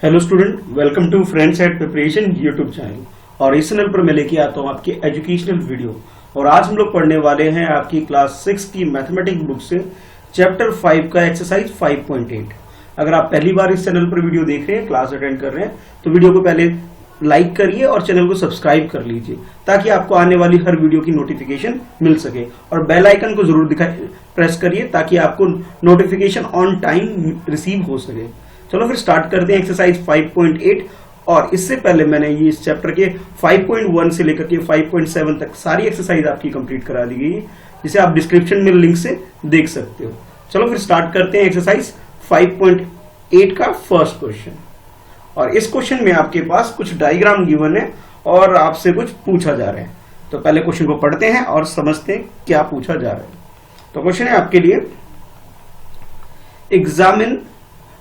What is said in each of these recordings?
Hello student, welcome to friends at preparation YouTube channel. और इस channel पर मैं लेके आता हूँ आपकी एजुकेशनल वीडियो। और आज हम लोग पढ़ने वाले हैं आपकी क्लास 6 की मैथमेटिक्स बुक से चैप्टर 5 का एक्सरसाइज 5.8। अगर आप पहली बार इस चैनल पर वीडियो देख रहे हैं, क्लास अटेंड कर रहे हैं, तो वीडियो को पहले लाइक करिए और चैनल को सब्सक्राइब कर लीजिए ताकि आपको आने वाली हर वीडियो की नोटिफिकेशन मिल सके। और बेल आइकन को जरूर प्रेस करिए ताकि आपको नोटिफिकेशन ऑन टाइम रिसीव हो सके। चलो फिर स्टार्ट करते हैं एक्सरसाइज 5.8। और इससे पहले मैंने ये इस चैप्टर के 5.1 से लेकर के 5.7 तक सारी एक्सरसाइज आपकी कंप्लीट करा दी गई है, जिसे आप डिस्क्रिप्शन में लिंक से देख सकते हो। चलो फिर स्टार्ट करते हैं एक्सरसाइज 5.8 का फर्स्ट क्वेश्चन। और इस क्वेश्चन में आपके पास कुछ डायग्राम गिवन है और आपसे कुछ पूछा जा रहा है। तो पहले क्वेश्चन को पढ़ते हैं और समझते हैं क्या पूछा जा रहा है। तो क्वेश्चन है आपके लिए, examine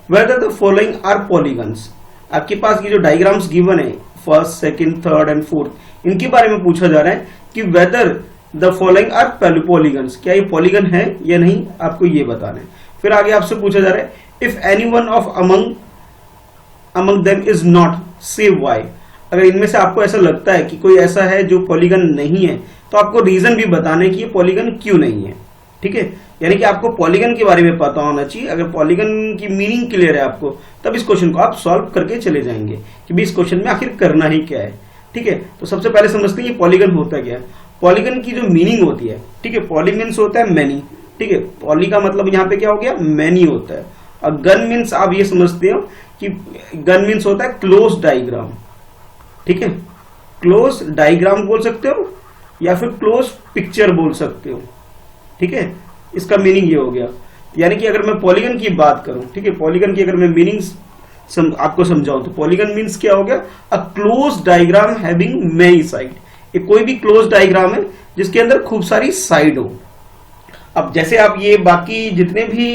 whether the following are polygons। आपके पास ये जो डायग्राम्स गिवन है first, second, third and fourth, इनके बारे में पूछा जा रहा है कि whether the following are polygons, क्या ये पॉलीगन है या नहीं, आपको ये बताना है। फिर आगे आपसे पूछा जा रहा है if any one of among them is not, say why। अगर इनमें से आपको ऐसा लगता है कि कोई ऐसा है जो पॉलीगन नहीं है, तो आपको रीजन भी बताना है कि ये पॉलीगन क्यों नहीं है। ठीक है, यानी कि आपको पॉलीगन के बारे में पता होना चाहिए। अगर पॉलीगन की मीनिंग क्लियर है आपको, तब इस क्वेश्चन को आप सॉल्व करके चले जाएंगे कि भी इस क्वेश्चन में आखिर करना ही क्या है। ठीक है, तो सबसे पहले समझते हैं ये पॉलीगन होता क्या है। पॉलीगन की जो मीनिंग होती है, ठीक है, पॉली मीन्स होता है मैनी। ठीक है, पॉली का मतलब यहाँ पे क्या हो गया, मैनी होता है। और गन मीन्स आप ये समझते हो कि गन मीन्स होता है क्लोज डायग्राम। ठीक है, क्लोज डायग्राम बोल सकते हो या फिर क्लोज पिक्चर बोल सकते हो। ठीक है, इसका मीनिंग ये हो गया। यानी कि अगर मैं पॉलीगन की बात करूं, ठीक है, पॉलीगन की अगर मैं मीनिंग आपको समझाऊं, तो पॉलीगन मीन्स क्या हो गया, a close diagram having many side. ये कोई भी क्लोज डायग्राम है जिसके अंदर खूब सारी साइड हो। अब जैसे आप ये बाकी जितने भी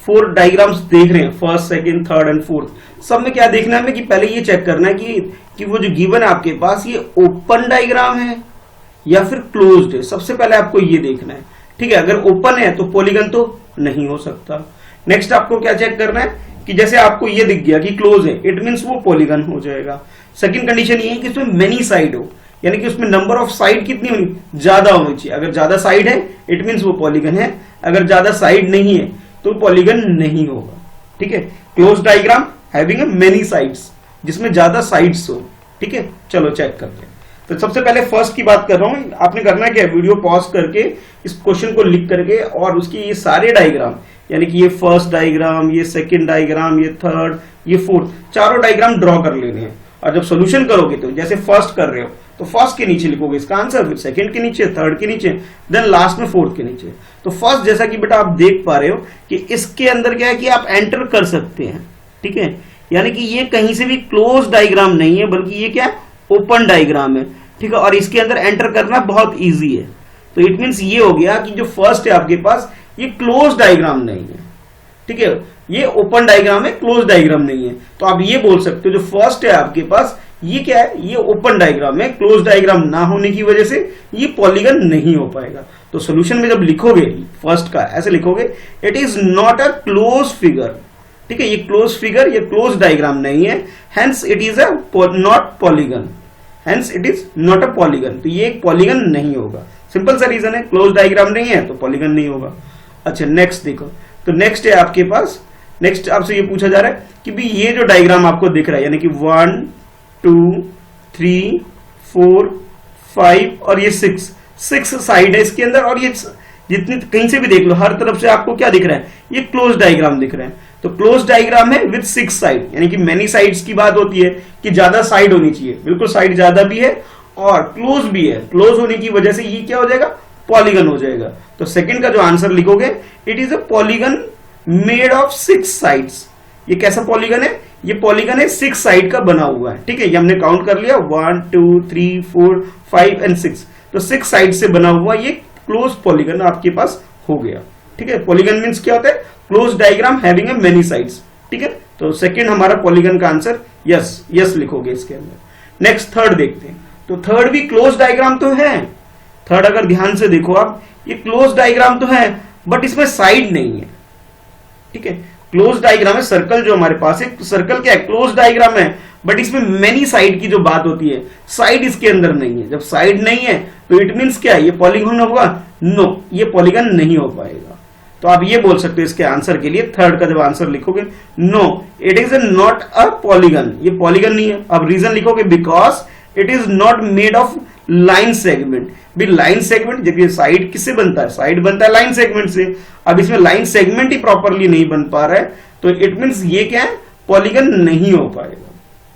4 डायग्राम्स देख रहे हैं, first, second, third and fourth, सब में क्या देखना है हमें कि पहले ये चेक करना है कि वो जो गिवन है आपके पास, ये ओपन डायग्राम है या फिर क्लोज्ड है। सबसे पहले आपको ये देखना है। ठीक है, अगर ओपन है तो पॉलीगन तो नहीं हो सकता। नेक्स्ट आपको क्या चेक करना है कि जैसे आपको ये दिख गया कि क्लोज है, इट मींस वो पॉलीगन हो जाएगा। सेकंड कंडीशन ये है कि उसमें मेनी साइड हो, यानी कि उसमें नंबर ऑफ साइड कितनी होनी, ज्यादा होनी चाहिए। अगर ज्यादा साइड है इट मींस वो पॉलीगन है, अगर ज्यादा साइड नहीं है तो पॉलीगन नहीं होगा। ठीक है, close diagram having many sides, जिसमें ज्यादा साइड्स हो। ठीक है, चलो चेक करते हैं। तो सबसे पहले फर्स्ट की बात कर रहा हूं। आपने करना क्या है, वीडियो पॉज करके इस क्वेश्चन को लिख करके और उसकी ये सारे डायग्राम, यानी कि ये फर्स्ट डायग्राम, ये सेकंड डायग्राम, ये थर्ड, ये फोर्थ, चारों डायग्राम ड्रॉ कर लेने हैं। और जब सोल्यूशन करोगे तो जैसे फर्स्ट कर रहे हो तो फर्स्ट के नीचे लिखोगे इसका आंसर, फिर सेकंड के नीचे, थर्ड के नीचे, देन लास्ट में फोर्थ के नीचे। तो फर्स्ट, जैसा कि बेटा आप देख पा रहे हो कि इसके अंदर क्या है कि आप एंटर कर सकते हैं। ठीक है, यानी कि ये कहीं से भी क्लोज डायग्राम नहीं है, बल्कि ये क्या है, ओपन डायग्राम है। ठीक है, और इसके अंदर एंटर करना बहुत इजी है। तो इट मींस ये हो गया कि जो फर्स्ट है आपके पास, ये क्लोज डायग्राम नहीं है। ठीक है, ये ओपन डायग्राम है, क्लोज डायग्राम नहीं है। तो आप ये बोल सकते हो जो फर्स्ट है आपके पास, ये क्या है, ये ओपन डायग्राम है, क्लोज डायग्राम ना होने की वजह से ये पॉलीगन नहीं हो पाएगा। तो सॉल्यूशन में जब लिखोगे फर्स्ट का, ऐसे लिखोगे, it is not a close figure. ठीक है, ये क्लोज फिगर, ये क्लोज डायग्राम नहीं है, hence it is a not polygon, hence it is not a polygon. तो ये एक पॉलीगन नहीं होगा। सिंपल सा रीजन है, क्लोज डायग्राम नहीं है तो पॉलीगन नहीं होगा। अच्छा, नेक्स्ट देखो। तो नेक्स्ट है आपके पास, नेक्स्ट आपसे ये पूछा जा रहा है कि भी ये जो डायग्राम आपको दिख रहा है, यानी कि 1 2 3 4 5 और ये 6 साइड है इसके अंदर। और ये जितनी कहीं से भी देख लो, हर तरफ से आपको क्या दिख रहा है, ये क्लोज डायग्राम दिख रहा है। तो क्लोज डायग्राम है विद 6 साइड, यानी कि मेनी साइड्स की बात होती है कि ज्यादा साइड होनी चाहिए, बिल्कुल साइड ज्यादा भी है और क्लोज भी है। क्लोज होने की वजह से ये क्या हो जाएगा, पॉलीगन हो जाएगा। तो सेकंड का जो आंसर लिखोगे, it is a polygon made of 6 sides. ये कैसा पॉलीगन है, ये पॉलीगन है 6 साइड का बना हुआ है। ठीक है, ये हमने काउंट कर लिया, 1 2 3 4 5 एंड 6। तो 6 साइड से बना हुआ ये क्लोज पॉलीगन आपके पास हो गया। ठीक है, पॉलीगन मींस क्या होता है, close diagram having a many sides. ठीक है, तो सेकंड हमारा पॉलीगन का आंसर यस लिखोगे इसके अंदर। नेक्स्ट थर्ड देखते हैं। तो थर्ड भी क्लोज डायग्राम तो है। थर्ड अगर ध्यान से देखो आप, ये क्लोज डायग्राम तो है, बट इसमें साइड नहीं है। ठीक है, क्लोज डायग्राम है, सर्कल जो हमारे पास है, सर्कल क्या है, क्लोज डायग्राम है, बट इसमें मेनी साइड की जो बात होती है, साइड इसके अंदर नहीं है। जब साइड नहीं है तो इट मींस क्या है, ये पॉलीगन होगा? नो, ये पॉलीगन नहीं हो पाएगा। तो आप ये बोल सकते हो इसके आंसर के लिए, थर्ड का जब आंसर लिखोगे, no it is not a polygon, ये पॉलीगन नहीं है। अब रीजन लिखोगे, because it is not made of line segment. भी लाइन सेगमेंट, जबकि साइड किससे बनता है, साइड बनता है लाइन सेगमेंट से। अब इसमें लाइन सेगमेंट ही प्रॉपरली नहीं बन पा रहा है, तो इट मींस ये क्या है, पॉलीगन नहीं हो पाएगा।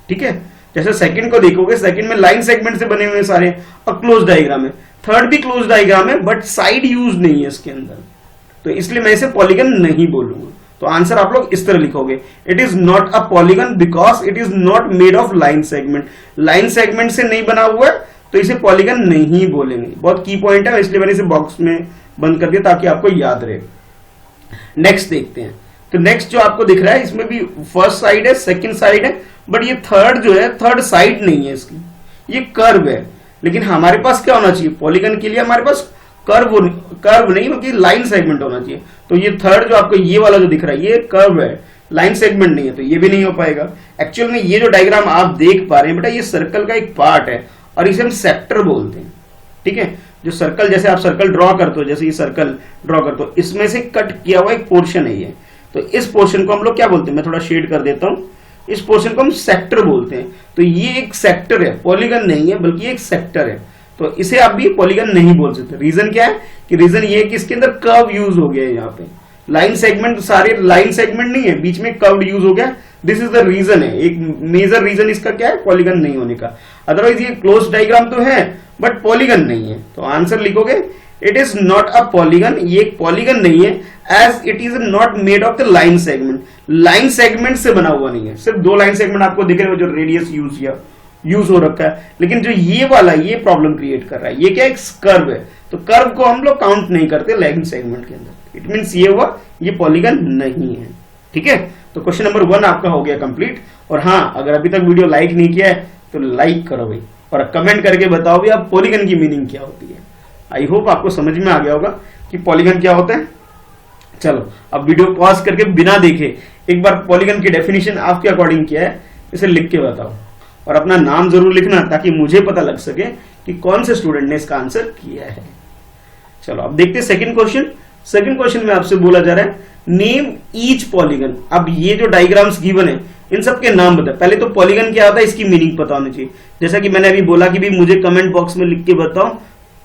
ठीक है, जैसे सेकंड को देखोगे, सेकंड में लाइन सेगमेंट से बने हुए सारे और क्लोज डायग्राम है, थर्ड भी क्लोज डायग्राम है बट साइड यूज नहीं है इसके अंदर, तो इसलिए मैं इसे पॉलीगन नहीं बोलूंगा। तो आंसर आप लोग इस तरह लिखोगे, it is not a polygon because it is not made of line segment. Line segment से नहीं बना हुआ है तो इसे पॉलीगन नहीं बोलेंगे। बहुत की पॉइंट है, इसलिए मैंने इसे बॉक्स में बंद कर दिया ताकि आपको याद रहे। नेक्स्ट देखते हैं। तो नेक्स्ट जो आपको दिख रहा है, इसमें भी फर्स्ट साइड है, सेकंड साइड है, बट ये थर्ड जो है, थर्ड साइड नहीं है इसकी, ये कर्व है। लेकिन हमारे पास क्या होना चाहिए, पॉलीगन के लिए हमारे पास कर्व नहीं बल्कि लाइन सेगमेंट होना चाहिए। तो ये थर्ड जो आपको ये वाला जो दिख रहा है, ये कर्व है, लाइन सेगमेंट नहीं है, तो ये भी नहीं हो पाएगा। एक्चुअल में ये जो डायग्राम आप देख पा रहे हैं बेटा, ये सर्कल का एक पार्ट है और इसे हम सेक्टर बोलते हैं। ठीक है, जो सर्कल, जैसे आप सर्कल ड्रॉ करते हो, जैसे ये सर्कल ड्रॉ करते हो, इसमें से कट किया हुआ एक पोर्शन है ये, तो इस पोर्शन को हम लोग क्या बोलते हैं, मैं थोड़ा शेड कर देता हूं, इस पोर्शन को हम सेक्टर बोलते हैं। तो ये एक सेक्टर है, पॉलीगन नहीं है बल्कि एक सेक्टर है, तो इसे आप भी पॉलीगन नहीं बोल सकते। रीजन क्या है कि रीजन ये है कि इसके अंदर कर्व यूज हो गया है, यहाँ पे लाइन सेगमेंट, सारे लाइन सेगमेंट नहीं है, बीच में कर्व यूज हो गया। दिस इज द रीजन है, एक मेजर रीजन इसका क्या है, पॉलीगन नहीं होने का। अदरवाइज ये क्लोज डायग्राम तो है बट पॉलीगन नहीं है। तो आंसर लिखोगे, it is not a polygon, ये एक पॉलीगन नहीं है, as it is not made of the line segment. Line segment से बना हुआ नहीं है, सिर्फ दो लाइन सेगमेंट आपको दिख रहे हो जो रेडियस यूज हो रखा है, लेकिन जो ये वाला ये प्रॉब्लम क्रिएट कर रहा है, ये क्या एक कर्व है, तो कर्व को हम लोग काउंट नहीं करते लाइन सेगमेंट के अंदर। इट मींस ये हुआ, ये पॉलीगन नहीं है। ठीक है, तो क्वेश्चन नंबर 1 आपका हो गया कंप्लीट। और हाँ, अगर अभी तक वीडियो लाइक नहीं किया है तो लाइक करो भाई, और कमेंट करके बताओ भी आप पॉलीगन की मीनिंग क्या होती है। आई होप आपको समझ में आ गया होगा कि पॉलीगन क्या होता है। चलो अब वीडियो पॉज करके बिना देखे एक बार पॉलीगन की डेफिनेशन आपके अकॉर्डिंग क्या है इसे लिख के बताओ, और अपना नाम जरूर लिखना ताकि मुझे पता लग सके कि कौन से स्टूडेंट ने इसका आंसर किया है। चलो अब देखते हैं सेकंड क्वेश्चन। सेकंड क्वेश्चन में आपसे बोला जा रहा है, नेम ईच पॉलीगन। अब ये जो डायग्राम्स गिवन है इन सब के नाम बता। पहले तो पॉलीगन क्या होता है इसकी मीनिंग पता होनी चाहिए, जैसा कि मैंने अभी बोला कि भी मुझे कमेंट बॉक्स में लिख के बताओ।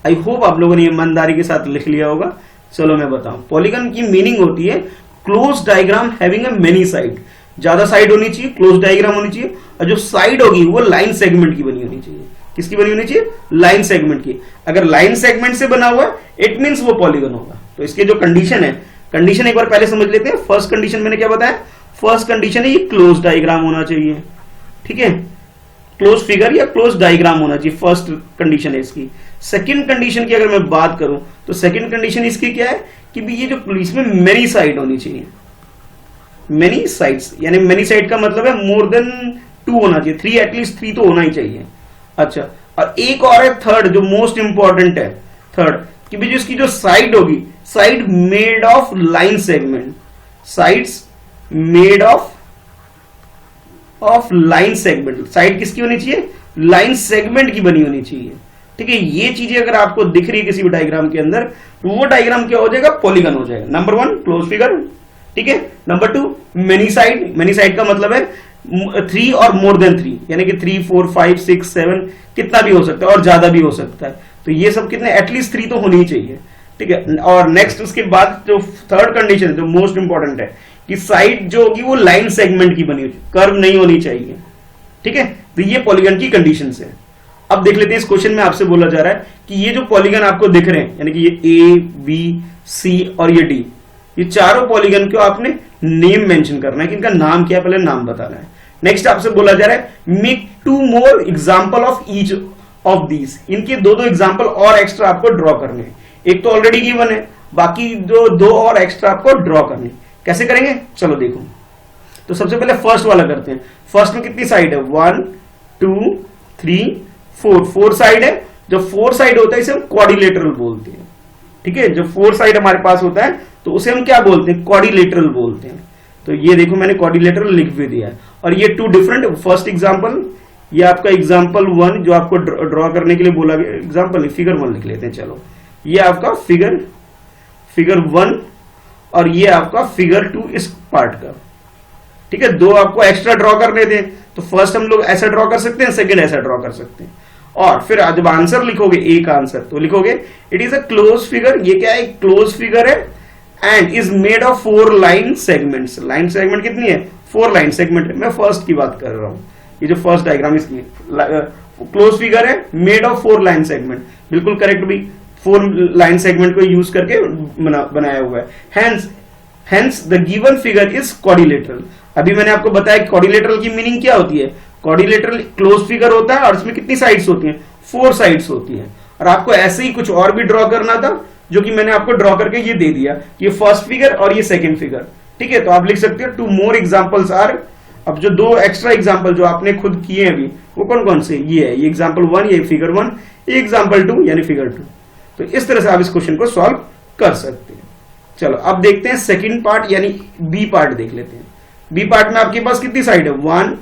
आई होप आप लोगों ने ईमानदारी के साथ लिख लिया होगा। चलो मैं बताऊं, पॉलीगन की मीनिंग होती है close diagram having a many side. ज्यादा साइड होनी चाहिए, क्लोज डायग्राम होनी चाहिए, और जो साइड होगी वो लाइन सेगमेंट की बनी होनी चाहिए। किसकी बनी होनी चाहिए, लाइन सेगमेंट की। अगर लाइन सेगमेंट से बना हुआ है इट मींस वो पॉलीगन होगा। तो इसके जो कंडीशन है, कंडीशन एक बार पहले समझ लेते हैं। फर्स्ट कंडीशन मैंने क्या बताया, फर्स्ट कंडीशन है ये क्लोज डायग्राम होना चाहिए। ठीक है, क्लोज फिगर या क्लोज डायग्राम होना चाहिए, फर्स्ट कंडीशन है इसकी। सेकंड कंडीशन की अगर मैं बात करूं तो सेकंड कंडीशन इसकी क्या है कि भी ये जो इसमें मेनी साइड होनी चाहिए। मेनी साइड्स यानी मेनी साइड का मतलब है मोर देन 2 होना चाहिए, 3 एटलीस्ट 3 तो होना ही चाहिए। अच्छा, और एक और है थर्ड जो मोस्ट इंपॉर्टेंट है, थर्ड कि भी जो इसकी जो साइड होगी, side made of line segment, sides made of line segment. Side किसकी होनी चाहिए, लाइन सेगमेंट की बनी होनी चाहिए। ठीक है, ये चीजें अगर आपको दिख रही है किसी भी डायग्राम के अंदर तो वो डायग्राम क्या हो जाएगा, पॉलीगन हो जाएगा। नंबर 1 क्लोज फिगर, ठीक है। Number 2 many side, many side का मतलब है 3 और मोर देन 3, यानी कि 3 4 5 6 7 कितना भी हो सकता है और ज्यादा भी हो सकता है। तो ये सब कितने, एटलीस्ट 3 तो होनी ही चाहिए। ठीक है, और नेक्स्ट उसके बाद जो थर्ड कंडीशन जो मोस्ट इंपॉर्टेंट है कि साइड जो होगी वो लाइन सेगमेंट की बनी होगी, कर्व नहीं होनी चाहिए। ठीक है, तो ये पॉलीगन की कंडीशन है। अब देख लेते हैं, इस क्वेश्चन में आपसे बोला जा रहा है कि ये जो पॉलीगन आपको दिख रहे हैं, यानी कि ये ए बी सी और ये डी, ये चारों पॉलीगन को आपने नेम मेंशन करना है कि इनका नाम क्या है, पहले नाम बताना है। नेक्स्ट आपसे बोला जा रहा है make 2 more example of each of these. इनके 2 एग्जाम्पल और एक्स्ट्रा आपको ड्रॉ करने हैं। एक तो ऑलरेडी गिवन है, बाकी जो 2 और एक्स्ट्रा आपको ड्रॉ करने। कैसे करेंगे, चलो देखो। तो सबसे पहले फर्स्ट वाला करते हैं। फर्स्ट में कितनी साइड है, 1 2 3 4 साइड है। जब 4 साइड होता है इसे हम क्वाड्रिलेटरल बोलते हैं। ठीक है, जब 4 साइड हमारे पास होता है तो उसे हम क्या बोलते हैं, क्वाड्रिलेटरल बोलते हैं। तो ये देखो मैंने क्वाड्रिलेटरल लिख भी दिया है। और ये टू डिफरेंट, फर्स्ट एग्जांपल, ये आपका एग्जांपल 1 जो आपको ड्रॉ करने के लिए बोला गया, एग्जांपल फिगर 1 लिख लेते हैं। चलो ये आपका फिगर 1 और ये आपका फिगर 2 इस पार्ट का, ठीक है। दो आपको एक्स्ट्रा ड्रॉ करने थे, तो फर्स्ट हम लोग ऐसा ड्रॉ कर सकते हैं, सेकंड ऐसा ड्रॉ कर सकते हैं। और फिर जब आंसर लिखोगे ए का आंसर, तो लिखोगे it is a close figure. ये क्या है, क्लोज फिगर है and is made of 4 line segments. Line segment कितनी है, 4 लाइन सेगमेंट है। मैं फर्स्ट की बात कर रहा हूं, ये जो फर्स्ट डायग्राम इसकी क्लोज फिगर है, मेड ऑफ 4 लाइन सेगमेंट, बिल्कुल करेक्ट भी, 4 लाइन सेगमेंट को यूज करके बनाया हुआ है। Hence the given figure is quadrilateral. अभी मैंने आपको बताया कि क्वाड्रिलेटरल की मीनिंग क्या होती है। क्वाड्रिलेटरल क्लोज फिगर होता है और इसमें कितनी साइड्स होती हैं, 4 साइड्स होती हैं। और आपको ऐसे ही कुछ और भी ड्रॉ करना था, जो कि मैंने आपको ड्रॉ करके ये दे दिया, ये फर्स्ट फिगर और ये सेकंड फिगर, ठीक है। तो आप लिख सकते हो 2 मोर एग्जांपल्स आर। अब जो 2 एक्स्ट्रा एग्जांपल जो आपने खुद किए हैं अभी, वो कौन कौन से, ये है, ये एग्जांपल 1, ये फिगर 1, ये एग्जांपल 2 यानी फिगर 2। तो इस तरह से आप इस क्वेश्चन को सॉल्व कर सकते हैं। चलो अब देखते हैं सेकंड पार्ट यानी बी पार्ट देख लेते हैं। बी पार्ट में आपके पास कितनी साइड है, 1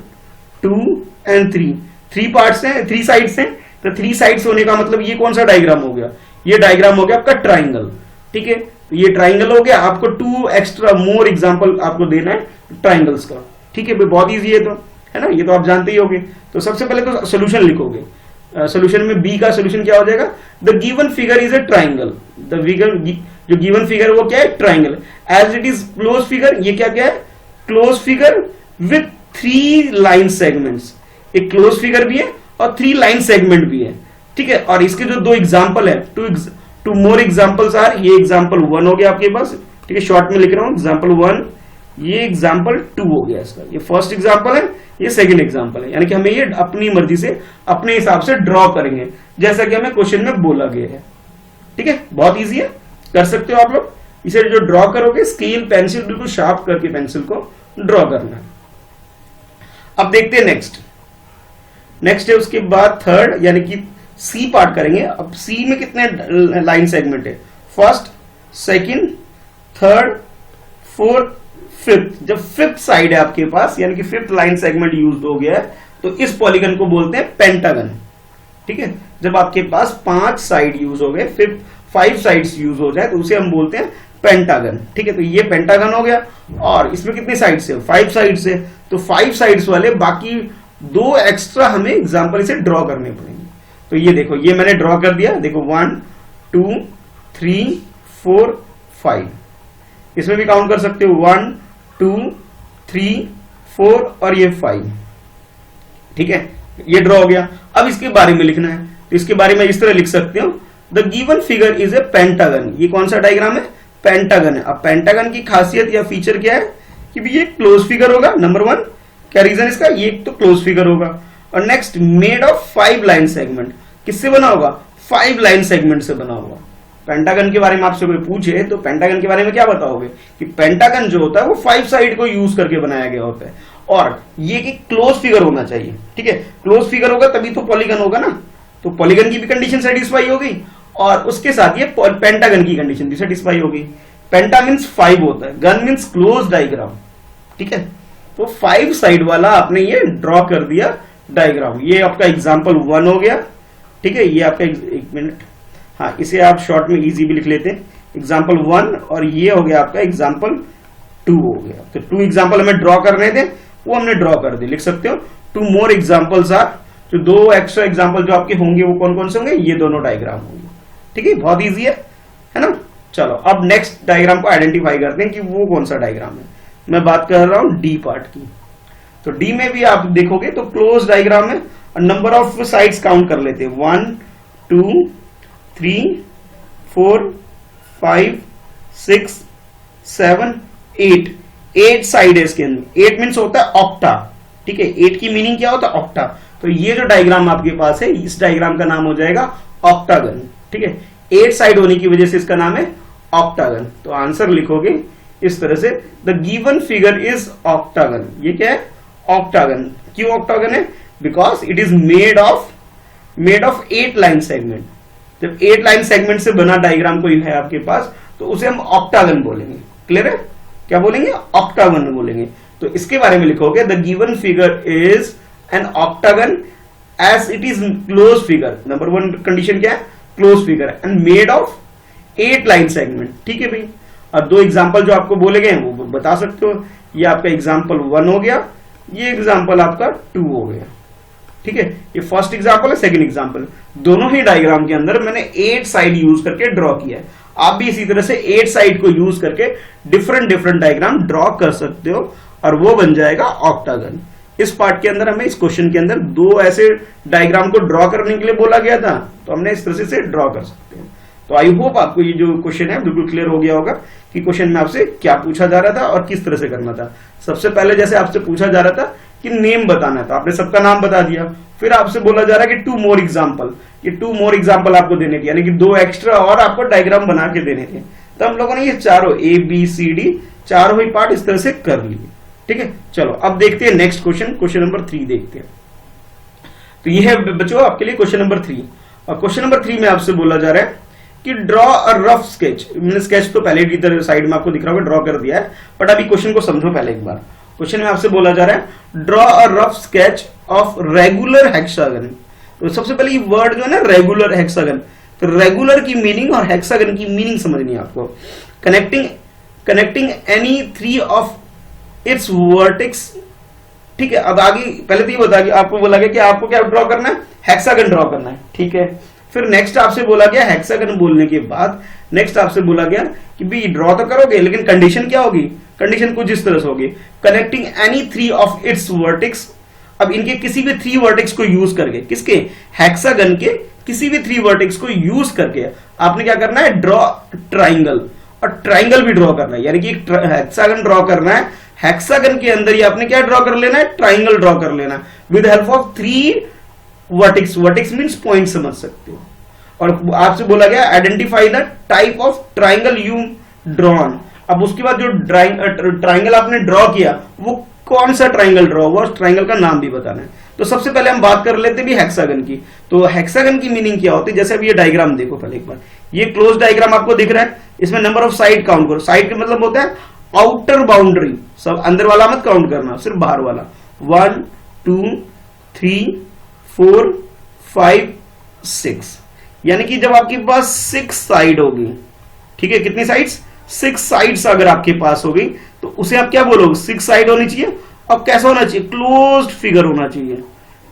2 एंड 3, 3 पार्ट्स हैं, 3 साइड्स हैं। तो 3 साइड्स होने का मतलब ये कौन सा डायग्राम हो गया, ये डायग्राम हो गया आपका ट्राइंगल, ठीक है। तो ये ट्राइंगल हो गया। आपको 2 एक्स्ट्रा मोर एग्जांपल आपको देना है ट्राइंगल्स का, ठीक है। बहुत इजी है, तो है ना, ये तो आप जानते ही होंगे। तो सबसे पहले तो सोल्यूशन लिखोगे। सोल्यूशन में बी का सोल्यूशन क्या हो जाएगा, the given figure is a triangle. The figure, जो गिवन फिगर वो क्या है, triangle. As it is close figure, ये क्या क्या है, close figure with 3 line segments. एक क्लोज फिगर भी है और 3 लाइन सेगमेंट भी है, ठीक है। और इसके जो 2 एग्जांपल है, 2 मोर एग्जांपल्स आर, ये एग्जांपल 1 हो गया आपके पास, ठीक है, शॉर्ट में लिख रहा हूं एग्जांपल 1, ये एग्जांपल 2 हो गया इसका। ये फर्स्ट एग्जांपल है, ये सेकंड एग्जांपल है। यानी कि हमें ये अपनी मर्जी से अपने हिसाब से ड्रॉ करेंगे, जैसा कि हमें क्वेश्चन में बोला गया है, ठीक है। बहुत इजी है, कर सकते हो आप लोग। इसे जो ड्रॉ करोगे, स्केल पेंसिल बिल्कुल शार्प करके पेंसिल को ड्रॉ करना है। अब देखते हैं नेक्स्ट है उसके बाद थर्ड यानी कि सी पार्ट करेंगे। अब सी में कितने लाइन सेगमेंट है, first, second, third, fourth, fifth. जब फिफ्थ साइड है आपके पास यानी कि फिफ्थ लाइन सेगमेंट यूज हो गया है, तो इस पॉलीगन को बोलते हैं पेंटागन, ठीक है। जब आपके पास 5 साइड यूज हो गए, 5 साइड्स यूज हो जाए, तो उसे हम बोलते हैं पेंटागन, ठीक है। तो ये पेंटागन हो गया। और इसमें कितनी साइड्स है, 5 साइड्स है। तो 5 साइड्स वाले बाकी 2 एक्स्ट्रा हमें एग्जांपल से ड्रॉ करने पड़ेंगे। तो ये देखो, ये मैंने ड्रॉ कर दिया, देखो 1 2 3 4 5। इसमें भी काउंट कर सकते हो 1 2 3 4 और ये 5, ठीक है। ये ड्रॉ हो गया। अब इसके बारे में लिखना है, तो इसके बारे में इस तरह लिख सकते हो, the given figure is a pentagon. ये कौन सा डायग्राम है, पेंटागन है। अब पेंटागन की खासियत या फीचर क्या है कि भी ये क्लोज फिगर होगा, नंबर 1। क्या रीजन इसका, ये तो क्लोज फिगर होगा। और next, made of 5 line segment. किससे बना होगा, 5 लाइन सेगमेंट से बना होगा। पेंटागन के बारे में आपसे कोई पूछे तो पेंटागन के बारे में क्या बताओगे कि पेंटागन जो होता है वो 5 साइड को यूज करके बनाया गया होता है। और ये कि क्लोज फिगर होना चाहिए, ठीक है। क्लोज फिगर होगा तभी तो पॉलीगन होगा ना। तो पॉलीगन की भी कंडीशन सेटिस्फाई होगी और उसके साथ ये पेंटागन की कंडीशन भी सेटिस्फाई होगी। पेंटा मीन्स 5 होता है, गन मीन्स क्लोज डायग्राम, ठीक है। तो 5 साइड वाला आपने ये ड्रॉ कर दिया डायग्राम। ये आपका एग्जांपल 1 हो गया, ठीक है। ये आपका एक मिनट, हाँ, इसे आप शॉर्ट में इजी भी लिख लेते हैं, एग्जांपल 1। और ये हो गया आपका एग्जांपल 2 हो गया। तो 2 एग्जांपल हमें ड्रॉ करने थे, वो हमने ड्रॉ कर दिए। लिख सकते हो 2 मोर एग्जांपल्स आर। जो 2 एक्स्ट्रा एग्जांपल जो आपके होंगे वो कौन कौन से होंगे, ये दोनों डायग्राम होंगे, ठीक है। बहुत इजी है ना। चलो अब नेक्स्ट डायग्राम को आइडेंटिफाई करते हैं कि वो कौन सा डायग्राम है। मैं बात कर रहा हूं डी पार्ट की। तो डी में भी आप देखोगे तो क्लोज डायग्राम है और नंबर ऑफ साइड्स काउंट कर लेते हैं, 1 2 3 4 5 6 7 8। 8 साइड है इसके अंदर। 8 मीन्स होता है ऑक्टा, ठीक है। 8 की मीनिंग क्या होता है, ऑक्टा। तो ये जो डायग्राम आपके पास है, इस डायग्राम का नाम हो जाएगा ऑक्टागन, ठीक है। 8 साइड होने की वजह से इसका नाम है ऑक्टागन। तो आंसर लिखोगे इस तरह से, the given figure is octagon. ये क्या है, ऑक्टागन। क्यों ऑक्टागन है, because it is made of 8 line segment. जब 8 लाइन सेगमेंट से बना डायग्राम कोई है आपके पास, तो उसे हम ऑक्टागन बोलेंगे। क्लियर है। क्या बोलेंगे, ऑक्टागन बोलेंगे। तो इसके बारे में लिखोगे the given figure is an octagon as it is close figure. Number one condition क्या है, close figure and made of 8 line segment. ठीक है भाई, और 2 एग्जांपल जो आपको बोले गए वो बता सकते हो। ये आपका एग्जांपल 1 हो गया, ये एग्जांपल आपका 2 हो गया। ठीक है, ये फर्स्ट एग्जांपल है, सेकंड एग्जांपल। दोनों ही डायग्राम के अंदर मैंने 8 साइड यूज करके ड्रॉ किया है। आप भी इसी तरह से 8 साइड को यूज करके डिफरेंट डिफरेंट डायग्राम ड्रॉ कर सकते हो और वो बन जाएगा ऑक्टागन। इस पार्ट के अंदर हमें, इस क्वेश्चन के अंदर 2 ऐसे डायग्राम को ड्रॉ करने के लिए बोला गया था, तो हमने इस तरह से ड्रॉ कर सकते हैं। तो आई होप आपको ये जो क्वेश्चन है बिल्कुल क्लियर हो गया होगा कि क्वेश्चन में आपसे क्या पूछा जा रहा था और किस तरह से करना था। सबसे पहले जैसे आपसे पूछा जा रहा था कि नेम बताना था, आपने सबका नाम बता दिया। फिर आपसे बोला जा रहा है कि 2 मोर एग्जाम्पल, ये 2 मोर एग्जाम्पल आपको देने थे, यानी कि 2 एक्स्ट्रा और आपको डायग्राम बना के देने थे। तो हम लोगों ने ये चारों ABCD चारों ही पार्ट इस तरह से कर लिए। ठीक है, चलो अब देखते हैं नेक्स्ट क्वेश्चन, क्वेश्चन नंबर 3 देखते हैं। तो ये है बच्चों आपके लिए क्वेश्चन नंबर 3, और क्वेश्चन नंबर 3 में आपसे बोला जा रहा है कि ड्रॉ अ रफ स्केच। मैंने स्केच तो पहले भी इधर साइड में आपको दिख रहा होगा, ड्रॉ कर दिया है, बट अभी क्वेश्चन को समझो पहले एक बार। क्वेश्चन में आपसे बोला जा रहा है draw a rough sketch of regular hexagon. तो सबसे पहले ये वर्ड जो है ना रेगुलर हेक्सागन, तो रेगुलर की मीनिंग और हेक्सागन की मीनिंग समझनी है आपको। Connecting any 3 of its vertex. ठीक है, अब आगे पहले तो ये बता कि आपको बोला गया कि आपको क्या ड्रॉ करना है, हेक्सागन ड्रॉ करना है। ठीक है, फिर नेक्स्ट आपसे बोला गया हेक्सागन बोलने के बाद नेक्स्ट आपसे बोला गया कि भाई ड्रॉ तो करोगे लेकिन कंडीशन क्या होगी, कंडीशन कुछ इस तरह से होगी, connecting any 3 of its vertex. अब इनके किसी भी 3 वर्टेक्स को यूज करके, किसके, हेक्सागन के किसी भी 3 वर्टेक्स को यूज करके आपने क्या करना है, ड्रॉ ट्राइंगल, और ट्राइंगल भी ड्रॉ करना है, यानी कि हेक्सागन ड्रॉ करना है। हेक्सागन के अंदर ही आपने क्या ड्रॉ कर लेना है, ट्राइंगल ड्रॉ कर लेना है with help of 3 vertex. Vertex means point समझ सकते हो। और आपसे बोला गया identify the type of triangle you drawn. अब उसके बाद जो ट्राइंगल आपने ड्रॉ किया वो कौन सा ट्राइंगल ड्रॉ हुआ, उस ट्राइंगल का नाम भी बताना है। तो सबसे पहले हम बात कर लेते भी हेक्सागन की। तो हेक्सागन की मीनिंग क्या होती है, जैसे अभी ये डायग्राम देखो पहले एक बार, ये क्लोज डायग्राम आपको दिख रहा है, इसमें नंबर ऑफ साइड काउंट करो। साइड का मतलब होता है आउटर बाउंड्री, सब अंदर वाला मत काउंट करना, सिर्फ बाहर वाला। 1 2 3 4 5 6, यानी कि जब आपके पास 6 साइड होगी, ठीक है, कितनी साइड्स, 6 साइड्स अगर आपके पास होगी तो उसे आप क्या बोलोगे, 6 साइड होनी चाहिए। अब कैसा होना चाहिए, क्लोज्ड फिगर होना चाहिए।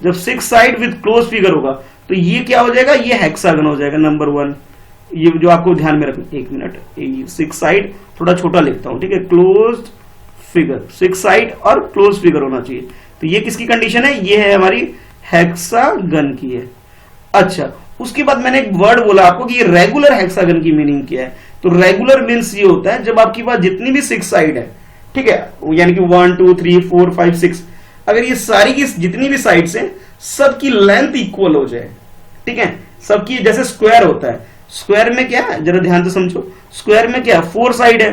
जब 6 साइड विद क्लोज फिगर होगा तो ये क्या हो जाएगा, ये हेक्सागन हो जाएगा नंबर 1। ये जो आपको ध्यान में रखना, 1 मिनट, 6 साइड थोड़ा छोटा लिखता हूं, ठीक है, क्लोज्ड फिगर, 6 साइड और क्लोज फिगर होना चाहिए। तो ये किसकी कंडीशन है, ये है हमारी हेक्सागन की है। अच्छा, उसके बाद मैंने एक वर्ड बोला आपको कि ये रेगुलर हेक्सागन की मीनिंग क्या है। तो रेगुलर मीन्स ये होता है जब आपके पास जितनी भी 6 साइड है, ठीक है, यानी कि 1 2 3 4 5 6, अगर ये सारी की जितनी भी साइड्स हैं सबकी लेंथ इक्वल हो जाए, ठीक है, सबकी, जैसे स्क्वायर होता है, स्क्वायर में क्या है, जरा ध्यान से समझो, स्क्वायर में क्या 4 साइड है,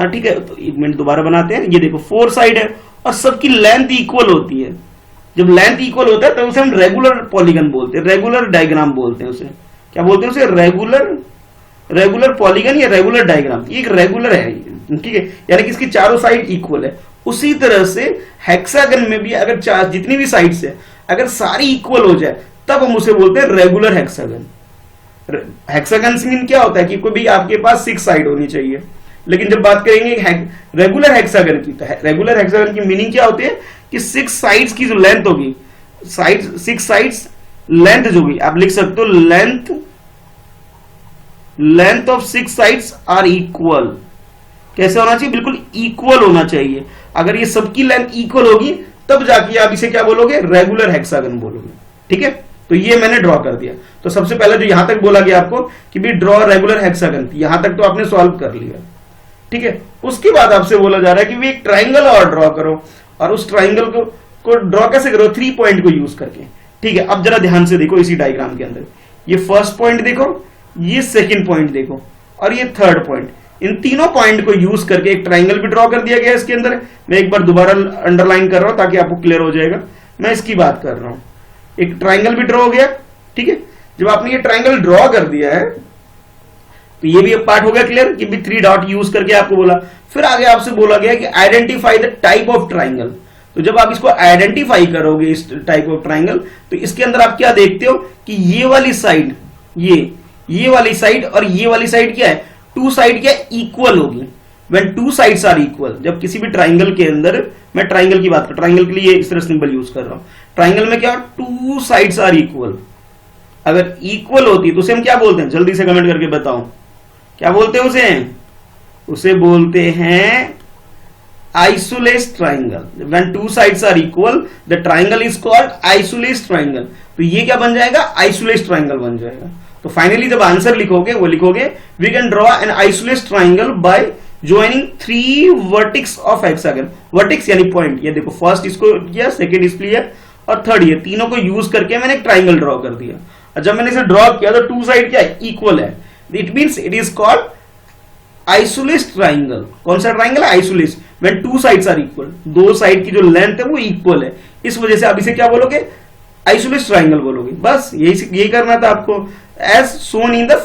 ठीक है, तो 1 मिनट दोबारा बनाते हैं। ये देखो 4 साइड है और सबकी लेंथ इक्वल होती है। जब लेंथ इक्वल होता है तो उसे हम रेगुलर पॉलीगन बोलते हैं, रेगुलर डायग्राम बोलते हैं उसे, क्या बोलते हैं उसे, रेगुलर पॉलीगन या रेगुलर डायग्राम। ये एक रेगुलर है, ठीक है, यानी कि इसकी चारों साइड इक्वल है। उसी तरह से हेक्सागन में भी अगर जितनी भी साइड्स है अगर सारी इक्वल हो जाए तब हम उसे बोलते हैं रेगुलर हेक्सागन। हेक्सागन मीन क्या होता है कि कोई भी आपके पास 6 साइड होनी चाहिए, लेकिन जब बात करेंगे रेगुलर हेक्सागन की, तो रेगुलर हेक्सागन की मीनिंग क्या होती है कि 6 साइड्स की जो लेंथ होगी, 6 साइड्स लेंथ जो भी आप लिख सकते हो, length of 6 sides are equal. कैसे होना चाहिए, बिल्कुल इक्वल होना चाहिए। अगर ये सबकी लेंथ इक्वल होगी तब जाके आप इसे क्या बोलोगे, रेगुलर हेक्सागन बोलोगे, ठीक है। तो ये मैंने ड्रॉ कर दिया। तो सबसे पहले जो यहां तक बोला गया आपको कि भी ड्रॉ रेगुलर हेक्सागन, यहां तक तो आपने सॉल्व कर लिया, ठीक है। उसके बाद आपसे बोला जा रहा है कि भी एक ट्राइंगल और ड्रॉ करो, और उस ट्राइंगल को ड्रॉ कैसे करो, 3 पॉइंट को यूज करके, ठीक है। अब जरा ध्यान से देखो इसी डायग्राम के अंदर, ये फर्स्ट पॉइंट देखो, ये सेकंड पॉइंट देखो, और ये थर्ड पॉइंट। इन तीनों पॉइंट को यूज करके एक ट्राइंगल भी ड्रॉ कर दिया गया इसके अंदर। मैं एक बार दोबारा अंडरलाइन कर रहा हूं ताकि आपको क्लियर हो जाएगा, मैं इसकी बात कर रहा हूं। एक ट्राइंगल भी ड्रॉ हो गया, ठीक है। जब आपने ये ट्राइंगल ड्रॉ कर दिया है तो ये भी एक पार्ट हो गया क्लियर कि भी 3 डॉट यूज करके आपको बोला। फिर आगे आपसे बोला गया कि identify the type of triangle. तो जब आप इसको आइडेंटिफाई करोगे इस टाइप ऑफ ट्राइंगल, तो इसके अंदर आप क्या देखते हो कि ये वाली साइड, ये वाली साइड और ये वाली साइड क्या है, टू साइड क्या इक्वल होगी। When two sides are equal, जब किसी भी ट्राइंगल के अंदर, मैं ट्राइंगल की बात कर, ट्राइंगल के लिए इस तरह सिंबल यूज कर रहा हूं, ट्राइंगल में क्या, टू साइड्स आर इक्वल। अगर इक्वल होती है तो उसे हम क्या बोलते हैं, जल्दी से कमेंट करके बताओ, क्या बोलते हैं उसे बोलते हैं isosceles triangle. When two sides are equal, the triangle is called isosceles triangle। तो ये क्या बन जाएगा, आइसोलेस ट्राइंगल बन जाएगा। तो फाइनली जब आंसर लिखोगे वो लिखोगे we can draw an isosceles triangle by joining 3 vertices of hexagon. Vertices यानी पॉइंट, ये देखो फर्स्ट इसको किया, सेकंड इसको लिया और थर्ड ये, तीनों को यूज करके मैंने एक ट्राइंगल ड्रॉ कर दिया। और जब मैंने इसे ड्रॉ किया तो टू साइड क्या है, इक्वल है। It means it is called isosceles triangle. कौन सा ट्राइंगल है, isosceles. When two sides are equal, दो साइड की जो लेंथ है वो इक्वल है, इस वजह से आप इसे क्या बोलोगे, आइसोलेस ट्राइंगल बोलोगे। बस यही करना था आपको, as shown in the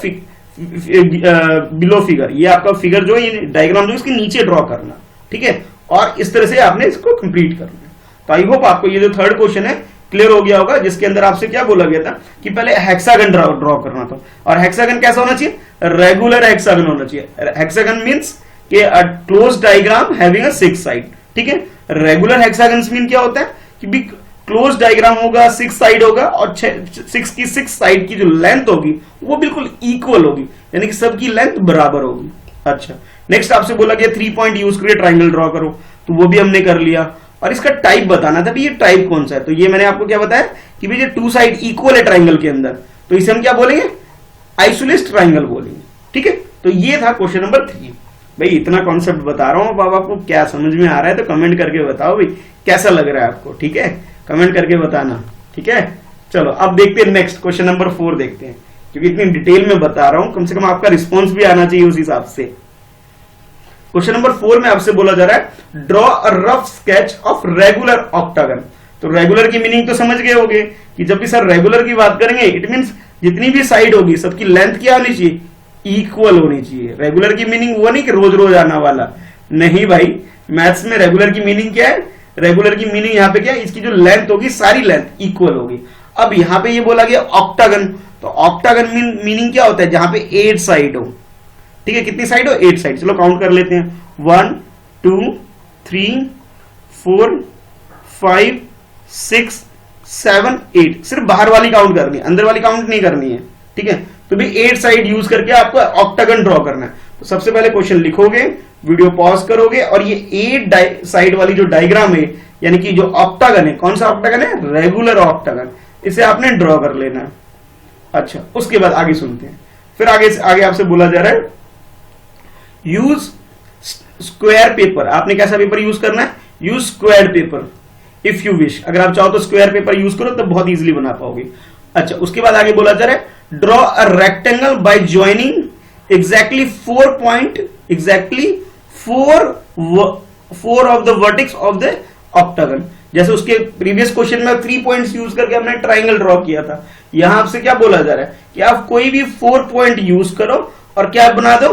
below figure. ये आपका फिगर जो है, डायग्राम जो इसके नीचे ड्रॉ करना, ठीक है, और इस तरह से आपने इसको कंप्लीट करना है। तो आई होप आपको ये जो थर्ड क्वेश्चन है क्लियर हो गया होगा, जिसके अंदर आपसे क्या बोला गया था कि पहले हेक्सागन ड्रॉ करना था। और हेक्सागन कैसा होना चाहिए, रेगुलर हेक्सागन होना चाहिए। हेक्सागन मींस कि a close diagram having a 6 side, ठीक है। रेगुलर हेक्सागन मीन क्या होता है कि भी क्लोज डायग्राम होगा, 6 साइड होगा और 6 साइड की जो लेंथ होगी वो बिल्कुल इक्वल होगी, यानी कि सबकी लेंथ बराबर होगी। अच्छा, नेक्स्ट आपसे बोला गया 3 पॉइंट यूज करके ट्राइंगल ड्रॉ करो, तो वो भी हमने कर लिया। और इसका टाइप बताना था भी ये टाइप कौन सा है। तो ये मैंने आपको क्या बताया कि भाई ये टू साइड इक्वल है ट्राइंगल के अंदर, तो इसे हम क्या बोलेंगे, आइसोलेस ट्राइंगल बोलेंगे, ठीक है। तो ये था क्वेश्चन नंबर 3। भाई इतना कॉन्सेप्ट बता रहा हूं, अब आपको क्या समझ में आ रहा है तो कमेंट करके बताओ भाई कैसा लग रहा है आपको, ठीक है, कमेंट करके बताना, ठीक है। चलो अब देखते हैं नेक्स्ट क्वेश्चन नंबर 4 देखते हैं, क्योंकि इतनी डिटेल में बता रहा हूं, कम से कम आपका रिस्पॉन्स भी आना चाहिए उस हिसाब से। क्वेश्चन नंबर 4 में आपसे बोला जा रहा है draw a rough sketch of regular octagon. तो रेगुलर की मीनिंग तो समझ गए होंगे कि जब भी सर रेगुलर की बात करेंगे इट मींस जितनी भी साइड होगी सबकी लेंथ क्या होनी चाहिए, इक्वल होनी चाहिए। रेगुलर की मीनिंग वो नहीं कि रोज रोज आना वाला, नहीं भाई, मैथ्स में रेगुलर की मीनिंग क्या है, रेगुलर की मीनिंग यहाँ पे क्या है, इसकी जो लेंथ होगी सारी लेंथ इक्वल होगी। अब यहाँ पे ये बोला गया ऑक्टागन, तो ऑक्टागन मीनिंग क्या होता है, जहां पे 8 साइड हो, ठीक है, कितनी साइड हो, 8 साइड। चलो काउंट कर लेते हैं, 1 2 3 4 5 6 7 8। सिर्फ बाहर वाली काउंट करनी है, अंदर वाली काउंट नहीं करनी है, ठीक है। तो भी 8 साइड यूज करके आपको ऑक्टागन ड्रॉ करना है। तो सबसे पहले क्वेश्चन लिखोगे, वीडियो पॉज करोगे और ये 8 साइड वाली जो डायग्राम है, यानी कि जो ऑक्टागन है, कौन सा ऑक्टागन है, रेगुलर ऑक्टागन, इसे आपने ड्रॉ कर लेना है। अच्छा, उसके बाद आगे सुनते हैं। फिर आगे आपसे बोला जा रहा है यूज स्क्वायर पेपर। आपने कैसा पेपर यूज करना है, use square paper if you wish. अगर आप चाहो तो स्क्वायर पेपर यूज करो तो बहुत इजीली बना पाओगे। अच्छा, उसके बाद आगे बोला जा रहा है draw a rectangle by joining exactly 4 point, exactly 4 of the vertex of the octagon. जैसे उसके प्रीवियस क्वेश्चन में 3 पॉइंट्स यूज करके हमने ट्राइंगल ड्रॉ किया था, यहां आपसे क्या बोला जा रहा है कि आप कोई भी 4 पॉइंट यूज करो और क्या बना दो,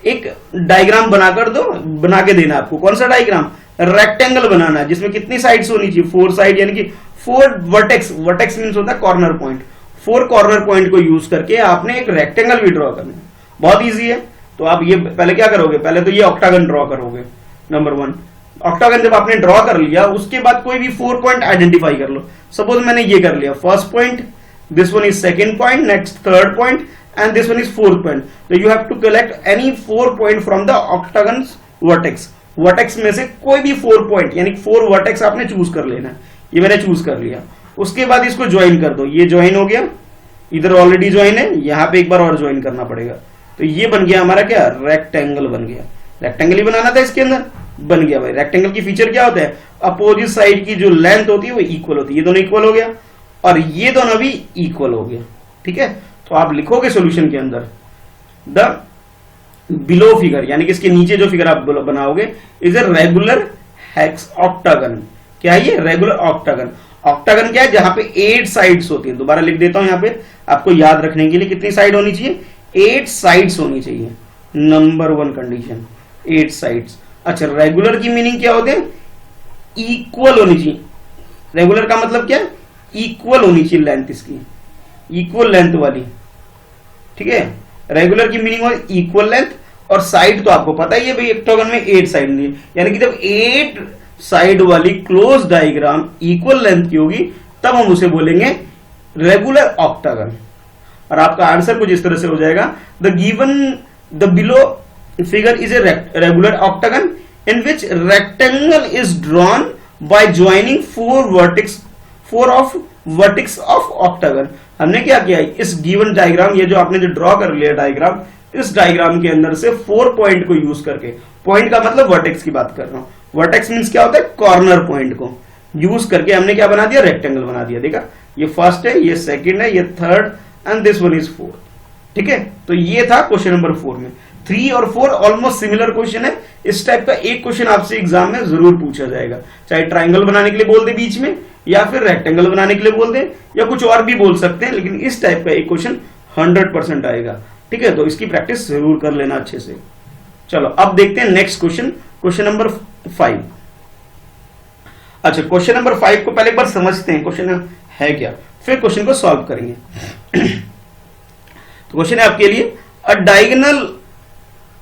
एक डायग्राम बनाकर दो, बना के देना आपको। कौन सा डायग्राम, रेक्टेंगल बनाना है, जिसमें कितनी साइड्स होनी चाहिए, 4 साइड, यानी कि 4 वर्टेक्स। वर्टेक्स मींस होता है कॉर्नर पॉइंट। 4 कॉर्नर पॉइंट को यूज करके आपने एक रेक्टेंगल भी ड्रॉ करना है। बहुत इजी है। तो आप ये पहले क्या करोगे, पहले तो ये ऑक्टागन ड्रॉ करोगे। नंबर 1, ऑक्टागन जब आपने ड्रॉ कर लिया उसके बाद कोई भी 4 पॉइंट आइडेंटिफाई कर लो। सपोज मैंने ये कर लिया, first point, this one is second point, next third point and this one is fourth point. So you have to collect any 4 point from the octagon's vertex. Vertex में से कोई भी 4 point, यानी 4 वर्टेक्स आपने चूज कर लेना है। ये मैंने चूज कर लिया। उसके बाद इसको ज्वाइन कर दो। ये ज्वाइन हो गया, इधर ऑलरेडी ज्वाइन है, यहाँ पे एक बार और ज्वाइन करना पड़ेगा। तो ये बन गया हमारा क्या, रेक्टेंगल बन गया। रेक्टेंगल ही बनाना था इसके अंदर, बन गया भाई। रेक्टेंगल की फीचर क्या होता है, अपोजिट साइड की जो लेंथ होती है वो इक्वल होती है। ये दोनों इक्वल हो गया और ये दोनों भी इक्वल हो गया, ठीक है। तो आप लिखोगे सॉल्यूशन के अंदर द बिलो फिगर, यानी कि इसके नीचे जो फिगर आप बनाओगे is a regular hex octagon. क्या है ये, रेगुलर ऑक्टागन। ऑक्टागन क्या है, जहां पे 8 साइड्स होती है। दोबारा लिख देता हूं यहाँ पे आपको याद रखने के लिए, कितनी साइड होनी चाहिए, 8 साइड्स होनी चाहिए, नंबर 1 कंडीशन 8 साइड्स। अच्छा, रेगुलर की मीनिंग क्या होते हैं? इक्वल होनी चाहिए। रेगुलर का मतलब क्या है? इक्वल होनी चाहिए लेंथ, इसकी इक्वल लेंथ वाली, ठीक है। रेगुलर की मीनिंग हो इक्वल लेंथ, और साइड तो आपको पता ही है भाई, ऑक्टागन में 8 साइड नहीं है, यानी कि जब 8 साइड वाली क्लोज डायग्राम इक्वल लेंथ की होगी तब हम उसे बोलेंगे रेगुलर ऑक्टागन। और आपका आंसर कुछ इस तरह से हो जाएगा, the below figure is a regular octagon in which rectangle is drawn by joining 4 of vertices of octagon. हमने क्या किया, इस गिवन डायग्राम, ये जो आपने जो ड्रॉ कर लिया डायग्राम, इस डायग्राम के अंदर से 4 पॉइंट को यूज करके, पॉइंट का मतलब वर्टेक्स की बात कर रहा हूं, वर्टेक्स मींस क्या होता है? कॉर्नर पॉइंट को यूज करके हमने क्या बना दिया? रेक्टेंगल बना दिया। देखा, ये फर्स्ट है, ये सेकंड है, ये third, and this one is 4। ठीक है, तो ये था क्वेश्चन नंबर 4 में। 3 और 4 ऑलमोस्ट सिमिलर क्वेश्चन है। इस टाइप का एक क्वेश्चन आपसे एग्जाम में जरूर पूछा जाएगा, चाहे ट्राइंगल बनाने के लिए बोल दे बीच में, या फिर रेक्टेंगल बनाने के लिए बोल दे, या कुछ और भी बोल सकते हैं, लेकिन इस टाइप का एक क्वेश्चन 100% आएगा। ठीक है, तो इसकी प्रैक्टिस जरूर कर लेना अच्छे से। चलो अब देखते हैं नेक्स्ट क्वेश्चन, क्वेश्चन नंबर 5। अच्छा, क्वेश्चन नंबर 5 को पहले एक बार समझते हैं क्वेश्चन है क्या, फिर क्वेश्चन को सॉल्व करेंगे। तो क्वेश्चन है आपके लिए, अ diagonal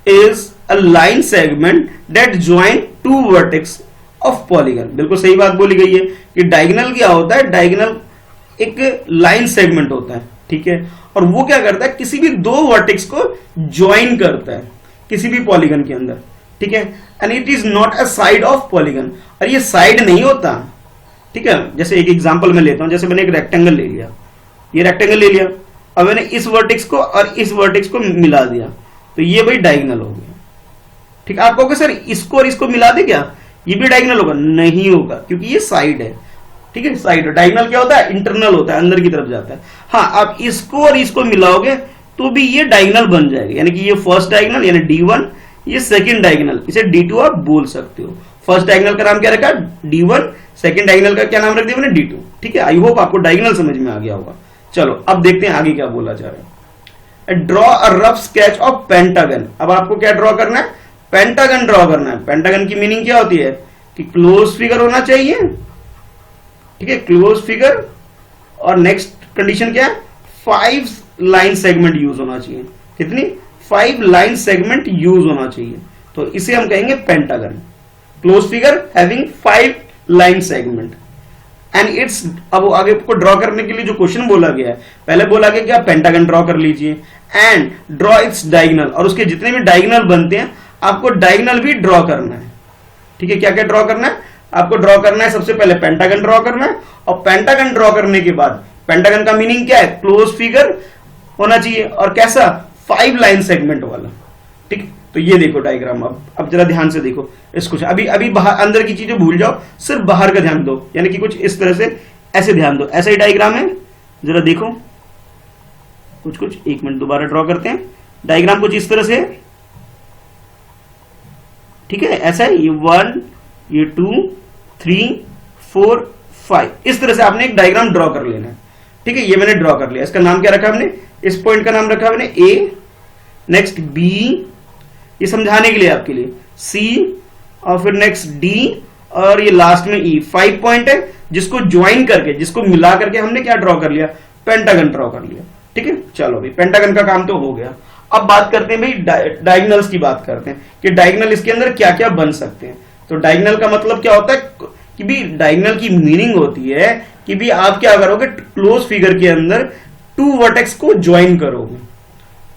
is a line segment that join 2 vertex of polygon. बिल्कुल सही बात बोली गई है कि डायगोनल क्या होता है? डायगोनल एक लाइन सेगमेंट होता है, ठीक है, और वो क्या करता है? किसी भी 2 वर्टेक्स को ज्वाइन करता है किसी भी पॉलीगन के अंदर, ठीक है, and it is not a side of polygon. और ये साइड नहीं होता, ठीक है। जैसे एक एग्जांपल मैं लेता हूं, जैसे मैंने एक रेक्टेंगल ले लिया, ये रेक्टेंगल ले लिया, अब मैंने इस वर्टेक्स को और इस वर्टेक्स को मिला दिया, तो ये भाई डायगोनल हो गया। ठीक है, आप कहोगे सर इसको और इसको मिला दे क्या, ये भी डायगोनल होगा? नहीं होगा, क्योंकि ये साइड है। ठीक है, साइड। डायगोनल क्या होता है? इंटरनल होता है, अंदर की तरफ जाता है। हाँ, आप इसको और इसको मिलाओगे तो भी ये डायगोनल बन जाएगा, यानी कि ये फर्स्ट डायगोनल यानी D1, ये सेकंड डायगोनल, इसे D2 आप बोल सकते हो। फर्स्ट डायगोनल का नाम क्या रखा? D1, सेकंड डायगोनल का क्या नाम रख दिया मैंने? D2। ठीक है, आई होप आपको डायगोनल समझ में आ गया होगा। चलो अब देखते हैं आगे क्या बोला जा रहा है। Draw a rough sketch of pentagon. अब आपको क्या ड्रॉ करना है? पेंटागन ड्रॉ करना है। पेंटागन की मीनिंग क्या होती है कि क्लोज फिगर होना चाहिए, ठीक है, क्लोज फिगर, और नेक्स्ट कंडीशन क्या है? 5 लाइन सेगमेंट यूज होना चाहिए। कितनी? 5 लाइन सेगमेंट यूज होना चाहिए, तो इसे हम कहेंगे pentagon. Close figure having 5 line segment and it's. अब आगे को ड्रॉ करने के लिए जो क्वेश्चन बोला गया है, पहले बोला गया कि आप पेंटागन ड्रॉ कर लीजिए एंड ड्रॉ इट्स डायगोनल, और उसके जितने भी डायगोनल बनते हैं आपको डायगोनल भी ड्रॉ करना है। ठीक है, क्या क्या ड्रॉ करना है? आपको ड्रॉ करना है सबसे पहले पेंटागन ड्रॉ करना है, और पेंटागन ड्रॉ करने के बाद पेंटागन का मीनिंग क्या है? क्लोज फिगर होना चाहिए, और कैसा? 5 लाइन सेगमेंट वाला। ठीक, तो ये देखो डायग्राम। अब जरा ध्यान से देखो इसको। अभी बाहर अंदर की चीजें भूल जाओ, सिर्फ बाहर का ध्यान दो, यानी कि कुछ इस तरह से ऐसे ध्यान दो। ऐसा ही डायग्राम है, जरा देखो कुछ। एक मिनट, दोबारा ड्रॉ करते हैं। डायग्राम कुछ इस तरह से है, ठीक है, ऐसा है। ये 1, ये 2, 3, 4, 5, इस तरह से आपने एक डायग्राम ड्रॉ कर लेना है। ठीक है, ये मैंने ड्रॉ कर लिया। इसका नाम क्या रखा हमने? इस पॉइंट का नाम रखा मैंने A, नेक्स्ट B, ये समझाने के लिए आपके लिए C, और फिर नेक्स्ट D, और ये लास्ट में E। 5 पॉइंट है जिसको ज्वाइन करके, जिसको मिला करके हमने क्या ड्रॉ कर लिया? पेंटागन ड्रॉ कर लिया। ठीक है, चलो भाई पेंटागन का काम तो हो गया। अब बात करते हैं भाई डायगोनल्स की बात करते हैं कि डायगोनल इसके अंदर क्या क्या बन सकते हैं। तो डायगोनल का मतलब क्या होता है कि भी डायगोनल की मीनिंग होती है कि भी आप क्या करोगे? क्लोज फिगर के अंदर 2 वर्टेक्स को ज्वाइन करोगे,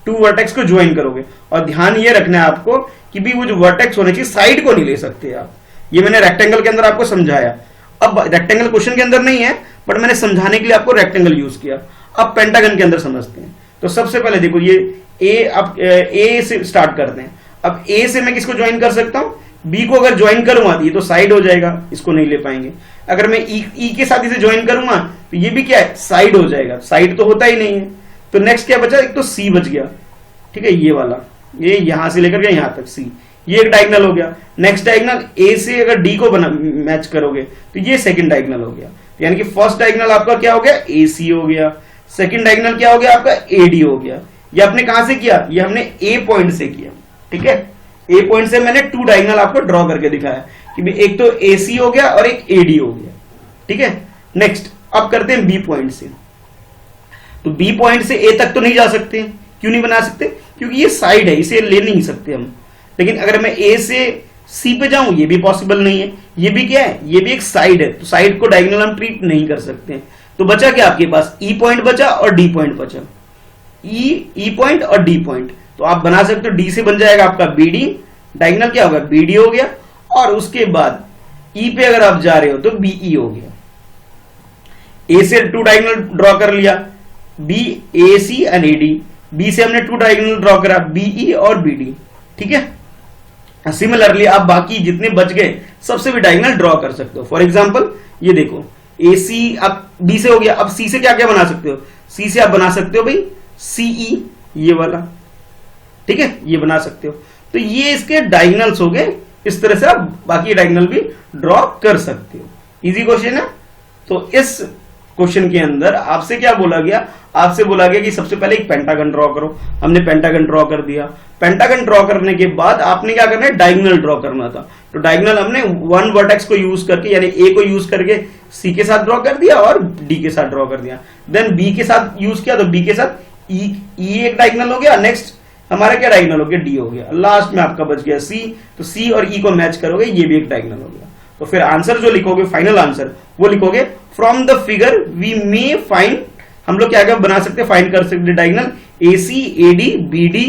2 वर्टेक्स को ज्वाइन करोगे। और ध्यान ये रखना है आपको कि भी वो जो वर्टेक्स होने चाहिए साइड को नहीं ले सकते आप। ये मैंने रेक्टेंगल के अंदर आपको समझाया। अब रेक्टेंगल क्वेश्चन के अंदर नहीं है, बट मैंने समझाने के लिए आपको रेक्टेंगल यूज किया। अब पेंटागन के अंदर समझते हैं। तो सबसे पहले देखो, ये ए से स्टार्ट करते हैं। अब ए से मैं किसको ज्वाइन कर सकता हूं? बी को अगर ज्वाइन करूंगा तो ये तो साइड हो जाएगा, इसको नहीं ले पाएंगे। अगर मैं ई के साथ इसे ज्वाइन करूंगा तो ये भी क्या है? साइड हो जाएगा। साइड तो होता ही नहीं है। तो नेक्स्ट क्या बचा? एक तो सी बच गया, ठीक है, ये वाला, ये यहां से लेकर के यहां तक सी, ये एक डायगोनल हो गया। नेक्स्ट डायगोनल ए से अगर डी को मैच करोगे तो ये सेकंड डायगोनल हो गया। तो यानी कि फर्स्ट डायगोनल आपका क्या हो गया? ए सी हो गया। सेकंड डायगोनल क्या हो गया आपका? ए डी हो गया। ये आपने कहां से किया, ये हमने ए पॉइंट से किया, ठीक है। ए पॉइंट से मैंने 2 डायगोनल आपको ड्रॉ करके दिखाया कि भाई एक तो AC हो गया और एक AD हो गया, ठीक है। नेक्स्ट अब करते हैं बी पॉइंट से। तो बी पॉइंट से ए तक तो नहीं जा सकते, क्यों नहीं बना सकते, क्योंकि ये साइड है, इसे ले नहीं सकते हम। लेकिन अगर मैं ए से सी पे जाऊं, ये भी पॉसिबल नहीं है। ये भी क्या है, ये भी एक साइड है, तो साइड को डायगोनल हम ट्रीट नहीं कर सकते। तो बचा क्या आपके पास, ई पॉइंट बचा और डी पॉइंट बचा। ई पॉइंट और डी पॉइंट, तो आप बना सकते हो डी से बन जाएगा आपका बीडी, डायगोनल क्या होगा, बीडी हो गया। और उसके बाद ई पे अगर आप जा रहे हो तो बीई हो गया। ए से 2 डायगोनल ड्रॉ कर लिया, B A C and AD. B से हमने 2 डायगोनल ड्रॉ करा, बीई और बीडी, ठीक है। सिमिलरली आप बाकी जितने बच गए सबसे भी डायगोनल ड्रॉ कर सकते हो। फॉर एग्जांपल ये देखो, ए सी अब बी से हो गया, अब सी से क्या क्या बना सकते हो, सी से आप बना सकते हो भाई सीई, ये वाला, ठीक है, ये बना सकते हो। तो ये इसके डायगोनल्स हो गए। इस तरह से आप बाकी डायगोनल भी ड्रॉ कर सकते हो। इजी क्वेश्चन है। तो इस क्वेश्चन के अंदर आपसे क्या बोला गया, आपसे बोला गया कि सबसे पहले एक पेंटागन ड्रॉ करो। हमने पेंटागन ड्रॉ कर दिया। पेंटागन ड्रॉ करने के बाद आपने क्या करना है, डायगोनल ड्रॉ करना था। तो डायगोनल हमने 1 वर्टेक्स को यूज करके, यानी ए को यूज करके सी के साथ ड्रॉ कर दिया और डी के साथ ड्रॉ कर दिया। देन बी के साथ यूज किया तो बी के साथ ई एक डायगोनल हो गया। नेक्स्ट हमारा क्या डायगोनल हो गया, डी हो गया। लास्ट में आपका बच गया सी, तो सी और ई को मैच करोगे, ये भी एक डायगोनल हो गया। तो फिर आंसर जो लिखोगे, फाइनल आंसर वो लिखोगे from the figure we may find. हम लोग क्या क्या बना सकते हैं, फाइंड कर सकते हैं diagonal A C, A D, B D,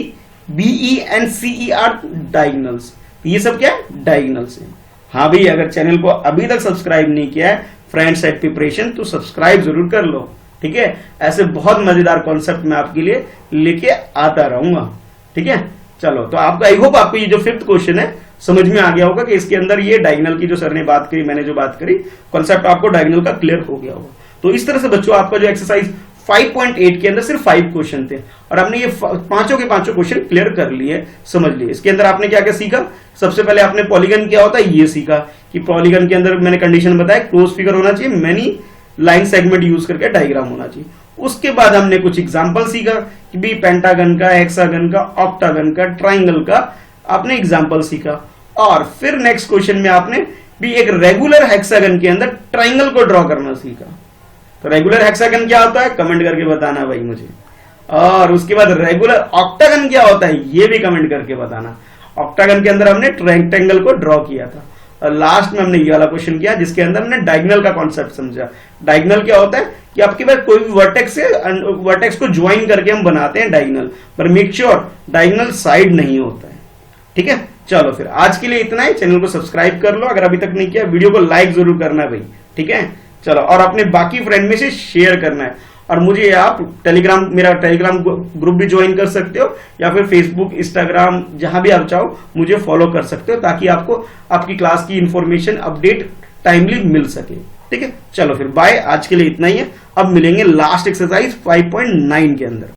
BE and CE are diagonals. ये सब क्या है, डायगोनल्स है। हाँ भाई, अगर चैनल को अभी तक सब्सक्राइब नहीं किया है फ्रेंड्स एट प्रिपरेशन, तो सब्सक्राइब जरूर कर लो, ठीक है। ऐसे बहुत मजेदार कॉन्सेप्ट मैं आपके लिए लेके आता रहूंगा, ठीक है। चलो, तो आपको आई होप आपको ये जो 5th क्वेश्चन है समझ में आ गया होगा कि इसके अंदर ये डायगोनल की जो सर ने बात करी, मैंने जो बात करी, कॉन्सेप्ट आपको डायगोनल का क्लियर हो गया होगा। तो इस तरह से बच्चों आपका जो एक्सरसाइज 5.8 के अंदर सिर्फ 5 क्वेश्चन थे और आपने ये पांचों के पांचों क्वेश्चन क्लियर कर लिए, समझ लिए। इसके अंदर आपने क्या क्या सीखा, सबसे पहले आपने पॉलीगन क्या होता है ये सीखा कि पॉलीगन के अंदर मैंने कंडीशन बताया क्लोज फिगर होना चाहिए, मेनी लाइन सेगमेंट यूज करके डायग्राम होना चाहिए। उसके बाद हमने कुछ एग्जाम्पल सीखा कि भी पेंटागन का, हेक्सागन का, ऑक्टागन का, ट्राइंगल का आपने एग्जाम्पल सीखा। और फिर नेक्स्ट क्वेश्चन में आपने भी एक रेगुलर हेक्सागन के अंदर ट्राइंगल को ड्रॉ करना सीखा। तो रेगुलर हेक्सागन क्या होता है, कमेंट करके बताना भाई मुझे। और उसके बाद रेगुलर ऑक्टागन क्या होता है, ये भी कमेंट करके बताना। ऑक्टागन के अंदर हमने रेक्टेंगल को ड्रॉ किया था। और लास्ट में हमने ये वाला क्वेश्चन किया जिसके अंदर हमने डायगोनल का कॉन्सेप्ट समझा। डायगोनल क्या होता है कि आपके पास कोई भी वर्टेक्स से वर्टेक्स को ज्वाइन करके हम बनाते हैं डायगोनल, पर मेक श्योर डायगोनल साइड नहीं होता है, ठीक है। चलो फिर आज के लिए इतना ही। चैनल को सब्सक्राइब कर लो अगर अभी तक नहीं किया, वीडियो को लाइक जरूर करना भाई, ठीक है। चलो, और अपने बाकी फ्रेंड में से शेयर करना है। और मुझे आप मेरा टेलीग्राम ग्रुप भी ज्वाइन कर सकते हो, या फिर फेसबुक, इंस्टाग्राम, जहां भी आप चाहो मुझे फॉलो कर सकते हो, ताकि आपको आपकी क्लास की इंफॉर्मेशन अपडेट टाइमली मिल सके, ठीक है। चलो फिर बाय, आज के लिए इतना ही है। अब मिलेंगे लास्ट एक्सरसाइज 5.9 के अंदर।